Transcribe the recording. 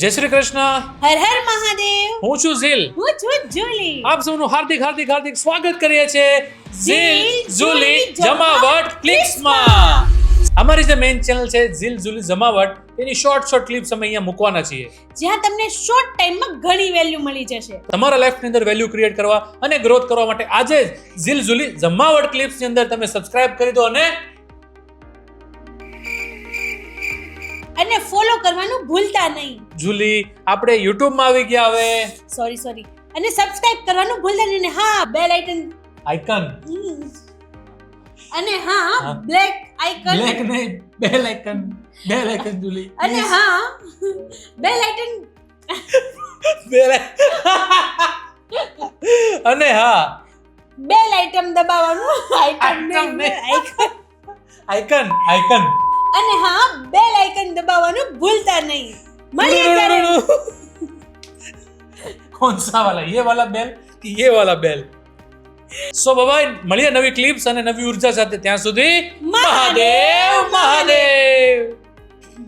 જય શ્રી કૃષ્ણ. હર હર મહાદેવ. હું છું ઝીલ. હું છું જુલી. આપ સૌનું હાર્દિક હાર્દિક હાર્દિક સ્વાગત કરીએ છીએ ઝીલ ઝીલ ઝુલી ઝુલી જમાવટ ક્લિપ્સમાં. અમારી જે મેઇન ચેનલ છે ઝીલ ઝુલી જમાવટ, એની શોર્ટ ક્લિપ્સ અમે અહીંયા મૂકવાના છીએ, જ્યાં તમને શોર્ટ ટાઈમમાં ઘણી વેલ્યુ મળી જશે. તમારા લાઈફની અંદર વેલ્યુ ક્રિએટ કરવા અને ગ્રોથ કરવા માટે આજે જ ઝીલ ઝુલી જમાવટ ક્લિપ્સની અંદર તમે સબસ્ક્રાઇબ કરી દો અને ફોલો કરવાનું ભૂલતા નહીં. ઝુલી આપણે YouTube માં આવી ગયા હવે. સોરી અને સબસ્ક્રાઇબ કરવાનું ભૂલતા નહીં. અને હા, બેલ આઇકન અને હા, બ્લેક આઇકન. બ્લેક નહીં, બેલ આઇકન ઝુલી. અને હા, બેલ આઇકન. બેલ અને હા, બેલ આઇટમ દબાવવાનું. આઇટમ નહીં. આઇકન અને હા, બેલ આઇકન દબાવવાનું ભૂલતા નહીં. મળીએ ત્યારે. कौन सा वाला, ये वाला बेल कि ये वाला बेल? સો બાય, મળીએ નવી ક્લિપ્સ અને નવી ઉર્જા સાથે. ત્યાં સુધી મહાદેવ મહાદેવ.